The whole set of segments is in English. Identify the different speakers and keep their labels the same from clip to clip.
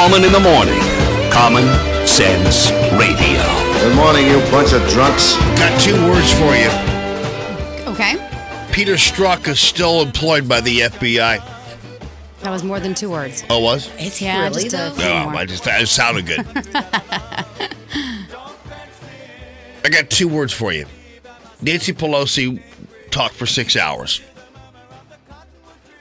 Speaker 1: Allman in the Morning. Common Sense Radio.
Speaker 2: Good morning, you bunch of drunks.
Speaker 3: Got 2 words for you.
Speaker 4: Okay.
Speaker 3: Peter Strzok is still employed by the FBI.
Speaker 4: That was more than 2 words.
Speaker 3: Oh, was?
Speaker 4: It's really just a few more.
Speaker 3: It sounded good. I got 2 words for you. Nancy Pelosi talked for 6 hours.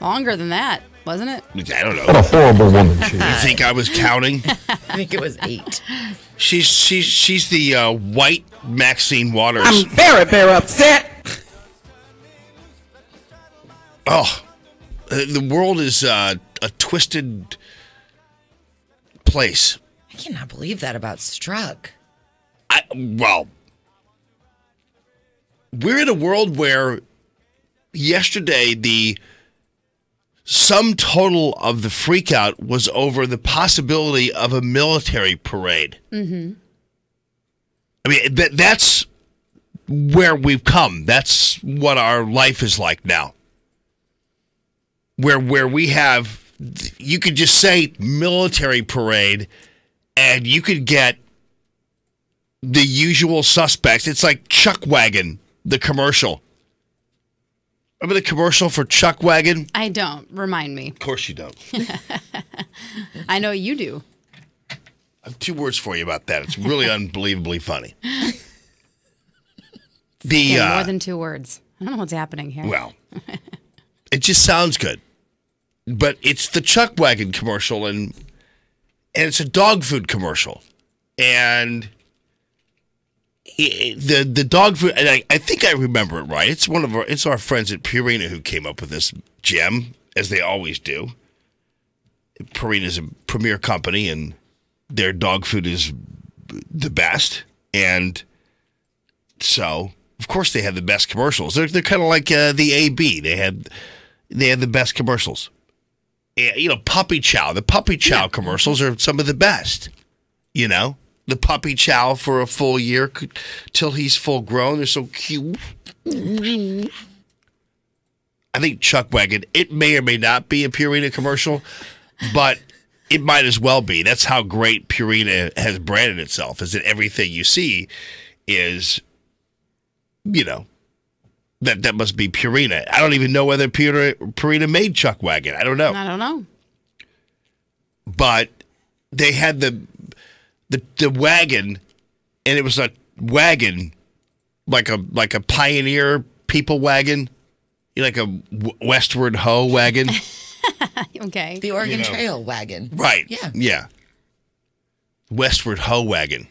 Speaker 4: Longer than that, wasn't it?
Speaker 3: I don't know.
Speaker 5: What a horrible woman she is.
Speaker 3: You think I was counting?
Speaker 6: I think it was 8.
Speaker 3: She's the white Maxine Waters.
Speaker 6: I'm very, very upset.
Speaker 3: Oh, the world is a twisted place.
Speaker 6: I cannot believe that about Strzok.
Speaker 3: Well, we're in a world where yesterday the sum total of the freakout was over the possibility of a military parade. Mm-hmm. I mean, that's where we've come. That's what our life is like now. Where we have, you could just say military parade, and you could get the usual suspects. It's like Chuck Wagon, the commercial. Remember the commercial for Chuck Wagon?
Speaker 4: I don't. Remind me.
Speaker 3: Of course you don't.
Speaker 4: I know you do.
Speaker 3: I have 2 words for you about that. It's really unbelievably funny.
Speaker 4: More than 2 words. I don't know what's happening here.
Speaker 3: Well, it just sounds good. But it's the Chuck Wagon commercial, and it's a dog food commercial. And the dog food, and I think I remember it right. It's our friends at Purina who came up with this gem, as they always do. Purina's a premier company, and their dog food is the best. And so, of course, they have the best commercials. They're kind of like the AB. They have the best commercials. You know, Puppy Chow. The Puppy Chow commercials are some of the best. You know, the Puppy Chow for a full year till he's full grown. They're so cute. I think Chuck Wagon, it may or may not be a Purina commercial, but it might as well be. That's how great Purina has branded itself, is that everything you see is, you know, that must be Purina. I don't even know whether Purina made Chuck Wagon. I don't know.
Speaker 4: I don't know.
Speaker 3: But they had the wagon, and it was a wagon like a Pioneer people wagon, like a Westward Ho wagon.
Speaker 4: Okay.
Speaker 6: The Oregon Trail wagon.
Speaker 3: Right.
Speaker 6: Yeah.
Speaker 3: Yeah. Westward Ho wagon.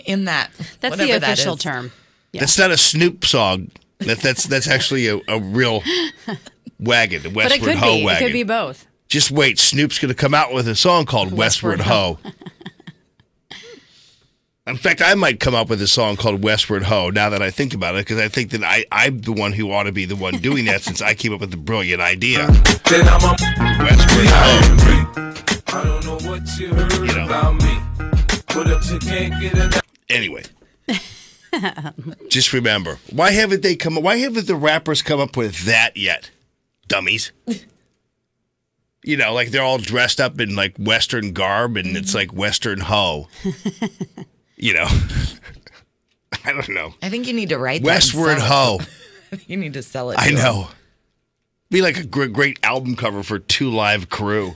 Speaker 6: In that.
Speaker 4: That's the official term. Yeah.
Speaker 3: That's not a Snoop song. That's actually a real wagon, the Westward Ho wagon.
Speaker 4: It could be both.
Speaker 3: Just wait, Snoop's going to come out with a song called Westward Ho. In fact, I might come up with a song called Westward Ho now that I think about it, because I think that I'm the one who ought to be the one doing that since I came up with the brilliant idea. Westward Ho. I don't know what you heard about me, but you can't get it. Anyway. Just remember, why haven't the rappers come up with that yet? Dummies. You know, like they're all dressed up in like Western garb, and it's like Western Ho. You know, I don't know.
Speaker 6: I think you need to write
Speaker 3: Westward Ho.
Speaker 6: You need to sell it.
Speaker 3: I know. Be like a great album cover for 2 Live Crew.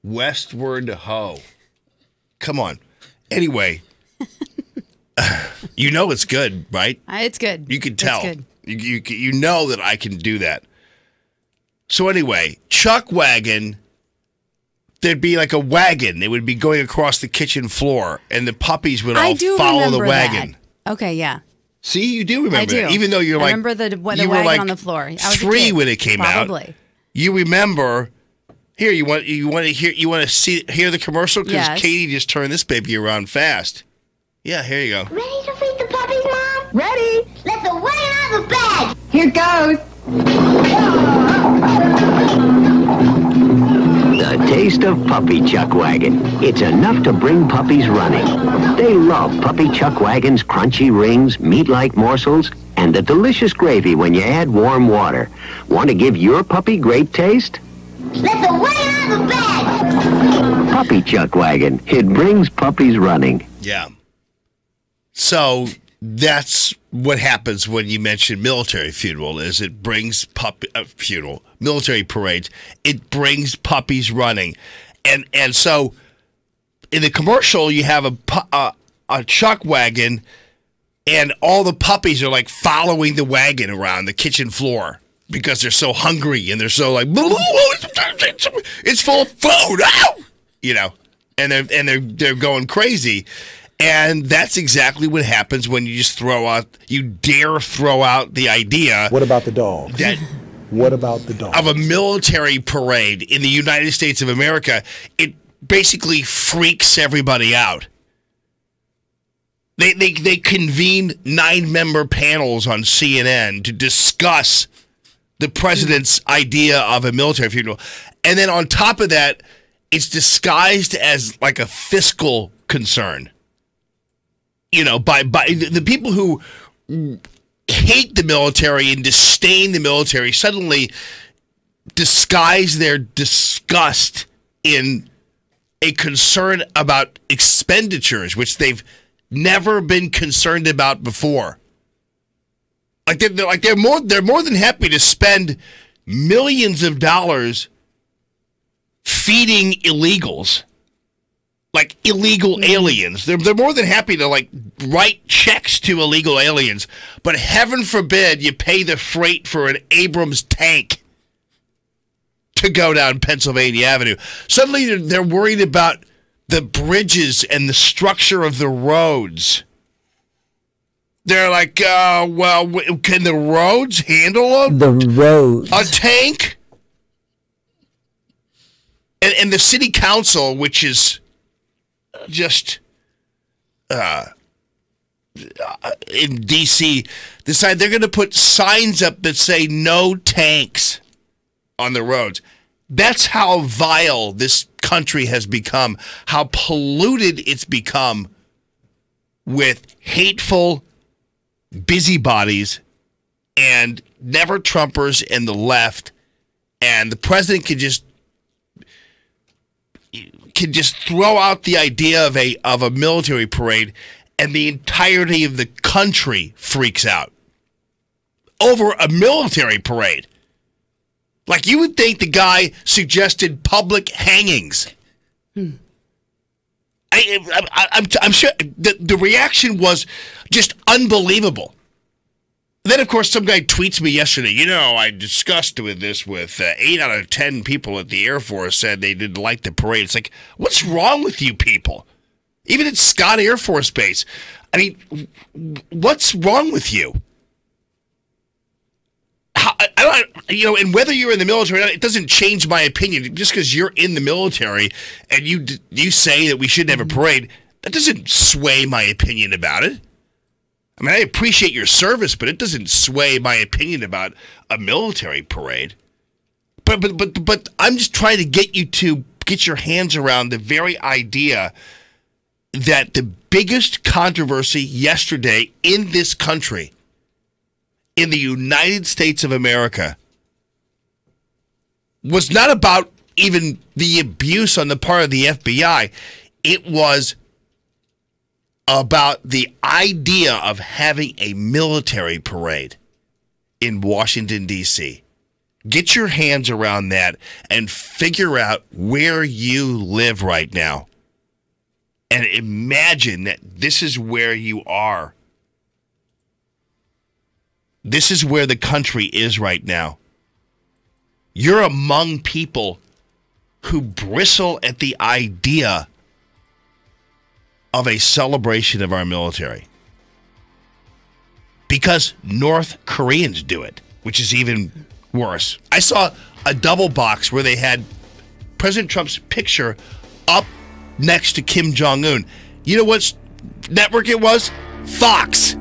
Speaker 3: Westward Ho. Come on. Anyway, you know it's good, right?
Speaker 4: It's good.
Speaker 3: You can tell.
Speaker 4: It's good.
Speaker 3: You know that I can do that. So anyway, Chuck Wagon. There'd be like a wagon. It would be going across the kitchen floor, and the puppies would all follow the wagon.
Speaker 4: That. Okay, yeah.
Speaker 3: See, you do remember
Speaker 4: I do.
Speaker 3: that. Even though you're like,
Speaker 4: I remember the wagon
Speaker 3: like
Speaker 4: on the floor. I was
Speaker 3: 3 when it came
Speaker 4: Probably.
Speaker 3: out. You remember? Here, you want to hear the commercial? Because
Speaker 4: yes.
Speaker 3: Katie just turned this baby around fast. Yeah, here you go.
Speaker 7: Ready to feed the puppies, Mom? Ready. Let the wagon out of the bag. Here goes.
Speaker 8: The taste of Puppy Chuck Wagon. It's enough to bring puppies running. They love Puppy Chuck Wagon's crunchy rings, meat-like morsels, and the delicious gravy when you add warm water. Want to give your puppy great taste?
Speaker 7: Let the wagon out of the bag.
Speaker 8: Puppy Chuck Wagon. It brings puppies running.
Speaker 3: Yeah. So that's what happens when you mention military funeral. Is it brings military parades. It brings puppies running, and so in the commercial you have a chuck wagon, and all the puppies are like following the wagon around the kitchen floor because they're so hungry and they're so like it's full of food, and they're going crazy. And that's exactly what happens when you just dare throw out the idea.
Speaker 5: What about the dogs? What about the dogs?
Speaker 3: Of a military parade in the United States of America. It basically freaks everybody out. They convene 9-member panels on CNN to discuss the president's idea of a military funeral. And then on top of that, it's disguised as like a fiscal concern. By the people who hate the military and disdain the military suddenly disguise their disgust in a concern about expenditures, which they've never been concerned about before. They're more than happy to spend millions of dollars feeding illegals. Like illegal aliens. They're more than happy to write checks to illegal aliens, but heaven forbid you pay the freight for an Abrams tank to go down Pennsylvania Avenue. Suddenly they're worried about the bridges and the structure of the roads. They're like, can the roads handle a tank? And the city council, which is just in D.C., decide they're going to put signs up that say no tanks on the roads. That's how vile this country has become, how polluted it's become with hateful busybodies and never-Trumpers and the left, and the president can just throw out the idea of a military parade, and the entirety of the country freaks out over a military parade. Like, you would think the guy suggested public hangings. I'm sure the reaction was just unbelievable. Then, of course, some guy tweets me yesterday, I discussed this with 8 out of 10 people at the Air Force said they didn't like the parade. It's like, what's wrong with you people? Even at Scott Air Force Base. I mean, what's wrong with you? And whether you're in the military or not, it doesn't change my opinion. Just because you're in the military and you say that we shouldn't have a parade, that doesn't sway my opinion about it. I mean, I appreciate your service, but it doesn't sway my opinion about a military parade. But I'm just trying to get you to get your hands around the very idea that the biggest controversy yesterday in this country, in the United States of America, was not about even the abuse on the part of the FBI. It was about the idea of having a military parade in Washington, D.C. Get your hands around that and figure out where you live right now. And imagine that this is where you are. This is where the country is right now. You're among people who bristle at the idea of a celebration of our military. Because North Koreans do it, which is even worse. I saw a double box where they had President Trump's picture up next to Kim Jong-un. You know what network it was? Fox.